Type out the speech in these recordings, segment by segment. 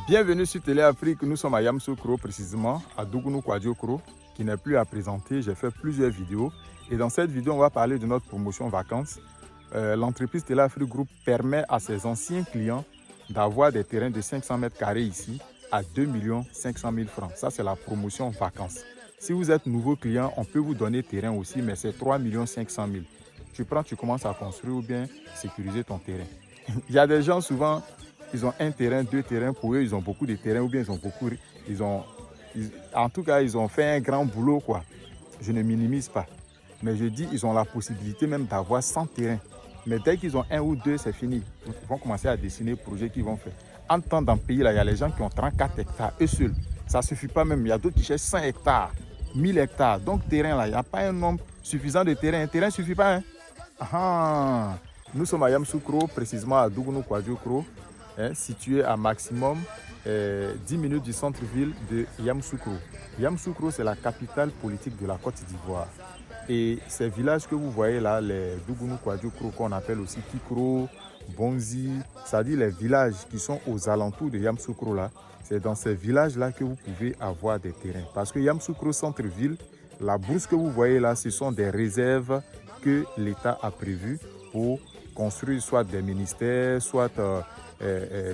Bienvenue sur Télé Afrique, nous sommes à Yamoussoukro, précisément à Dougunou Kwadjokro, qui n'est plus à présenter. J'ai fait plusieurs vidéos et dans cette vidéo, on va parler de notre promotion vacances. L'entreprise Télé Afrique Group permet à ses anciens clients d'avoir des terrains de 500 mètres carrés ici à 2 500 000 francs. Ça, c'est la promotion vacances. Si vous êtes nouveau client, on peut vous donner terrain aussi, mais c'est 3 500 000. Tu prends, tu commences à construire ou bien sécuriser ton terrain. Il y a des gens souvent, ils ont un terrain, deux terrains, pour eux, ils ont beaucoup de terrains ou bien en tout cas, ils ont fait un grand boulot, quoi. Je ne minimise pas. Mais je dis, ils ont la possibilité même d'avoir 100 terrains. Mais dès qu'ils ont un ou deux, c'est fini. Ils vont commencer à dessiner le projet qu'ils vont faire. En temps dans le pays, là, il y a les gens qui ont 34 hectares, eux seuls. Ça ne suffit pas même. Il y a d'autres qui cherchent 100 hectares, 1000 hectares. Donc, terrain, là, il n'y a pas un nombre suffisant de terrain. Un terrain ne suffit pas. Hein? Ah, nous sommes à Yamoussoukro, précisément à Dougunou Kwadjokro, situé à maximum 10 minutes du centre-ville de Yamoussoukro. Yamoussoukro, c'est la capitale politique de la Côte d'Ivoire. Et ces villages que vous voyez là, les Dougunou Kwadjokro, qu'on appelle aussi Kikro, Bonzi, c'est-à-dire les villages qui sont aux alentours de Yamoussoukro là, c'est dans ces villages-là que vous pouvez avoir des terrains. Parce que Yamoussoukro centre-ville, la bourse que vous voyez là, ce sont des réserves que l'État a prévues pour construire soit des ministères, soit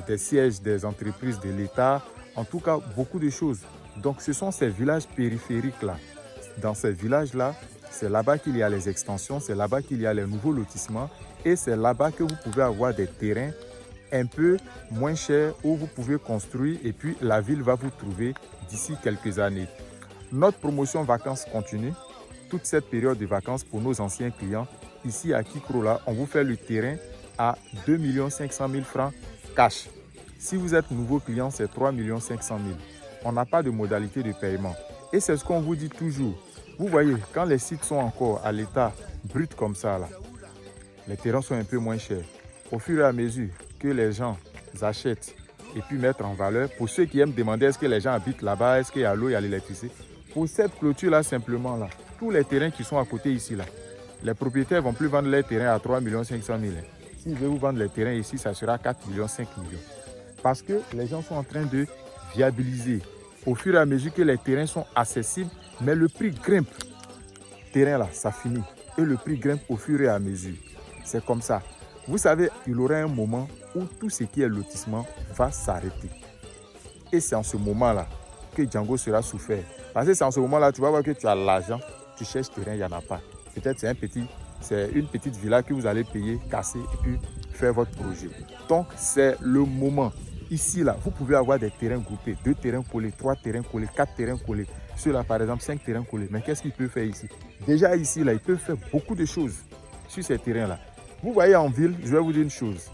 des sièges des entreprises de l'État, en tout cas beaucoup de choses. Donc ce sont ces villages périphériques là. Dans ces villages-là, c'est là-bas qu'il y a les extensions, c'est là-bas qu'il y a les nouveaux lotissements et c'est là-bas que vous pouvez avoir des terrains un peu moins chers où vous pouvez construire et puis la ville va vous trouver d'ici quelques années. Notre promotion vacances continue. Toute cette période de vacances pour nos anciens clients, ici à Kikro, là, on vous fait le terrain à 2 500 000 francs cash. Si vous êtes nouveau client, c'est 3 500 000. On n'a pas de modalité de paiement. Et c'est ce qu'on vous dit toujours. Vous voyez, quand les sites sont encore à l'état brut comme ça, là, les terrains sont un peu moins chers. Au fur et à mesure que les gens achètent et puis mettre en valeur, pour ceux qui aiment demander est-ce que les gens habitent là-bas, est-ce qu'il y a l'eau, il y a l'électricité, pour cette clôture-là simplement, là, tous les terrains qui sont à côté ici, là, les propriétaires ne vont plus vendre les terrains à 3 500 000. S'ils veulent vous vendre les terrains ici, ça sera 4 5 millions. Parce que les gens sont en train de viabiliser. Au fur et à mesure que les terrains sont accessibles, mais le prix grimpe. Terrain là, ça finit. Et le prix grimpe au fur et à mesure. C'est comme ça. Vous savez, il y aura un moment où tout ce qui est lotissement va s'arrêter. Et c'est en ce moment-là que Django sera souffert. Parce que c'est en ce moment-là, tu vas voir que tu as l'argent, tu cherches terrain, il n'y en a pas. Peut-être c'est une petite villa que vous allez payer, casser et puis faire votre projet. Donc, c'est le moment. Ici, là, vous pouvez avoir des terrains groupés, 2 terrains collés, 3 terrains collés, 4 terrains collés. Ceux-là, par exemple, 5 terrains collés. Mais qu'est-ce qu'il peut faire ici? Déjà ici, là, il peut faire beaucoup de choses sur ces terrains-là. Vous voyez en ville, je vais vous dire une chose.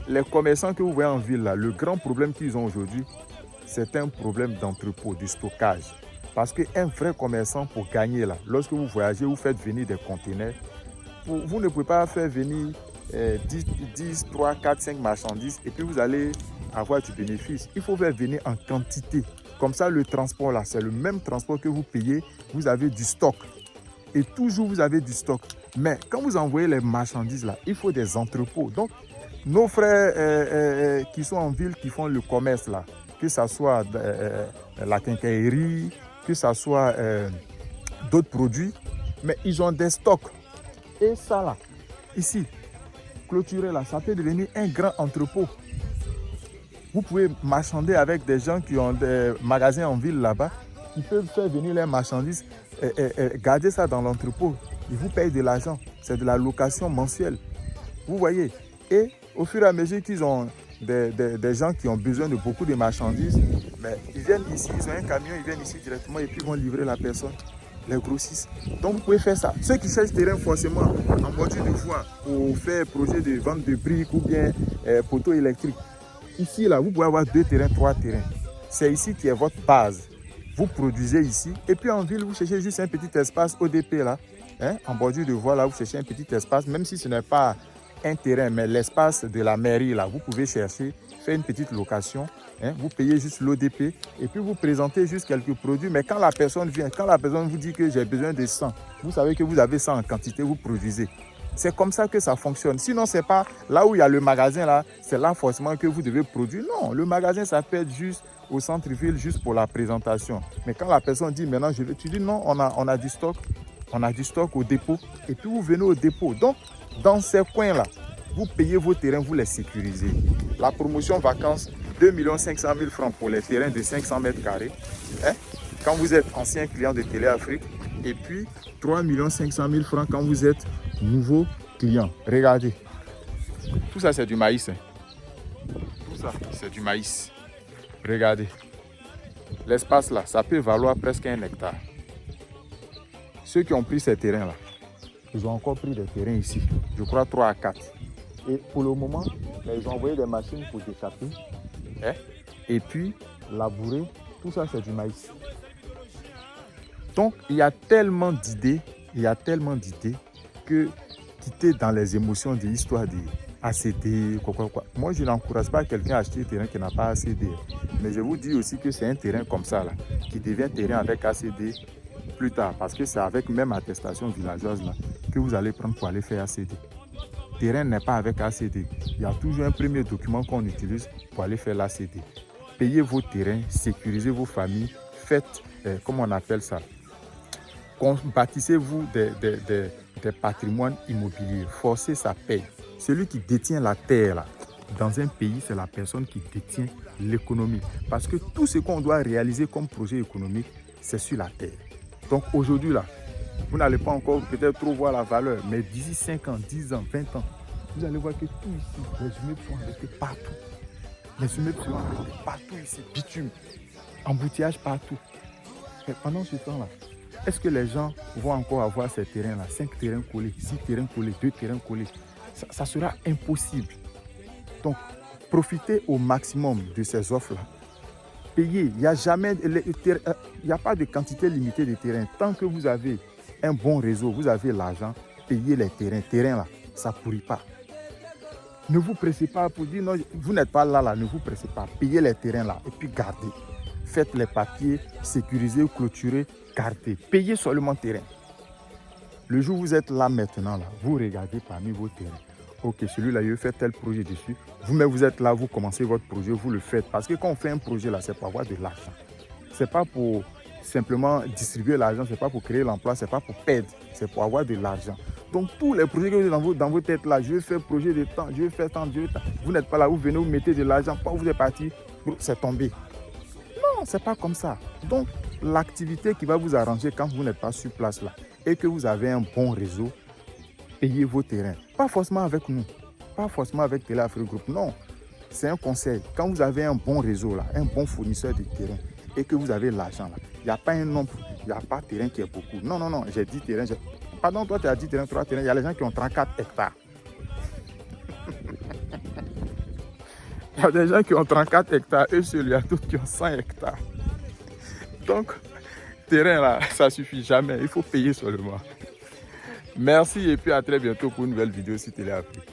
Les commerçants que vous voyez en ville, là, le grand problème qu'ils ont aujourd'hui, c'est un problème d'entrepôt, de stockage. Parce qu'un vrai commerçant, pour gagner, là, lorsque vous voyagez, vous faites venir des conteneurs, vous ne pouvez pas faire venir 10, 3, 4, 5 marchandises et puis vous allez avoir du bénéfice. Il faut faire venir en quantité. Comme ça, le transport, là, c'est le même transport que vous payez, vous avez du stock. Et toujours, vous avez du stock. Mais quand vous envoyez les marchandises, là, il faut des entrepôts. Donc, nos frères qui sont en ville, qui font le commerce, là, que ce soit la quincaillerie, que ce soit d'autres produits, mais ils ont des stocks. Et ça là, ici, clôturé là, ça peut devenir un grand entrepôt. Vous pouvez marchander avec des gens qui ont des magasins en ville là-bas, qui peuvent faire venir les marchandises, garder ça dans l'entrepôt. Ils vous payent de l'argent, c'est de la location mensuelle. Vous voyez, et au fur et à mesure qu'ils ont des gens qui ont besoin de beaucoup de marchandises, mais ils viennent ici, ils ont un camion, ils viennent ici directement et puis ils vont livrer la personne, les grossistes. Donc vous pouvez faire ça. Ceux qui cherchent terrain forcément en bordure de voie pour faire projet de vente de briques ou bien poteaux électriques, ici là, vous pouvez avoir 2 terrains, 3 terrains. C'est ici qui est votre base. Vous produisez ici et puis en ville, vous cherchez juste un petit espace ODP là, en bordure de voie là, vous cherchez un petit espace, même si ce n'est pas un terrain, mais l'espace de la mairie, là, vous pouvez chercher, faire une petite location, vous payez juste l'ODP et puis vous présentez juste quelques produits. Mais quand la personne vient, quand la personne vous dit que j'ai besoin de 100, vous savez que vous avez 100 en quantité, vous produisez. C'est comme ça que ça fonctionne. Sinon, c'est pas là où il y a le magasin, là, c'est là forcément que vous devez produire. Non, le magasin, ça peut être juste au centre-ville, juste pour la présentation. Mais quand la personne dit maintenant, tu dis non, on a du stock. On a du stock au dépôt. Et puis, vous venez au dépôt. Donc, dans ces coins-là, vous payez vos terrains, vous les sécurisez. La promotion vacances, 2 500 000 francs pour les terrains de 500 mètres carrés. Hein? Quand vous êtes ancien client de Téléafrique. Et puis, 3 500 000 francs quand vous êtes nouveau client. Regardez. Tout ça, c'est du maïs. Hein. Tout ça, c'est du maïs. Regardez. L'espace là, ça peut valoir presque 1 hectare. Ceux qui ont pris ces terrains-là, ils ont encore pris des terrains ici. Je crois 3 à 4. Et pour le moment, ils ont envoyé des machines pour déchaper. Hein? Et puis, labourer. Tout ça, c'est du maïs. Donc, il y a tellement d'idées, que quitter dans les émotions des histoires de ACD, quoi. Moi, je n'encourage pas quelqu'un à acheter un terrain qui n'a pas ACD. Mais je vous dis aussi que c'est un terrain comme ça, là, qui devient terrain avec ACD plus tard. Parce que c'est avec même attestation villageoise là, que vous allez prendre pour aller faire ACD. Terrain n'est pas avec ACD. Il y a toujours un premier document qu'on utilise pour aller faire l'ACD. Payez vos terrains, sécurisez vos familles, faites, comment on appelle ça, bâtissez-vous des patrimoines immobiliers, forcez sa paix. Celui qui détient la terre là, dans un pays, c'est la personne qui détient l'économie. Parce que tout ce qu'on doit réaliser comme projet économique, c'est sur la terre. Donc aujourd'hui là, vous n'allez pas encore peut-être trop voir la valeur, mais d'ici 5 ans, 10 ans, 20 ans, vous allez voir que tout ici, les immeubles sont arrêtés partout. Les immeubles sont arrêtés partout ici, bitume, embouteillage partout. Mais pendant ce temps-là, est-ce que les gens vont encore avoir ces terrains-là, 5 terrains collés, 6 terrains collés, 2 terrains collés? Ça sera impossible. Donc, profitez au maximum de ces offres-là. Payez. Il n'y a pas de quantité limitée de terrains. Tant que vous avez un bon réseau, vous avez l'argent, payez les terrains. Terrain là, ça ne pourrit pas. Ne vous pressez pas pour dire non, vous n'êtes pas là, ne vous pressez pas. Payez les terrains là et puis gardez. Faites les papiers, sécurisez, clôturez, gardez. Payez seulement terrain. Le jour où vous êtes là maintenant, là, vous regardez parmi vos terrains. Ok, celui-là, il fait tel projet dessus. Vous êtes là, vous commencez votre projet, vous le faites. Parce que quand on fait un projet là, c'est pour avoir de l'argent. Ce n'est pas pour simplement distribuer l'argent, ce n'est pas pour créer l'emploi, ce n'est pas pour perdre, c'est pour avoir de l'argent. Donc tous les projets que vous avez dans vos têtes là, je vais faire projet de temps, je vais faire temps, vous n'êtes pas là, vous venez, vous mettez de l'argent, pas vous êtes parti, c'est tombé. Non, ce n'est pas comme ça. Donc l'activité qui va vous arranger quand vous n'êtes pas sur place là et que vous avez un bon réseau, payez vos terrains. Pas forcément avec nous, pas forcément avec Téléafrique Group, non. C'est un conseil. Quand vous avez un bon réseau là, un bon fournisseur de terrain et que vous avez l'argent là, il n'y a pas un nombre, il n'y a pas de terrain qui est beaucoup. Non, j'ai 10 terrains. Pardon, toi tu as 10 terrains, 3 terrains, il y a les gens qui ont 34 hectares. Il y a des gens qui ont 34 hectares, eux seuls, il y a d'autres qui ont 100 hectares. Donc, terrain là, ça ne suffit jamais, il faut payer seulement. Merci et puis à très bientôt pour une nouvelle vidéo sur Téléafrique.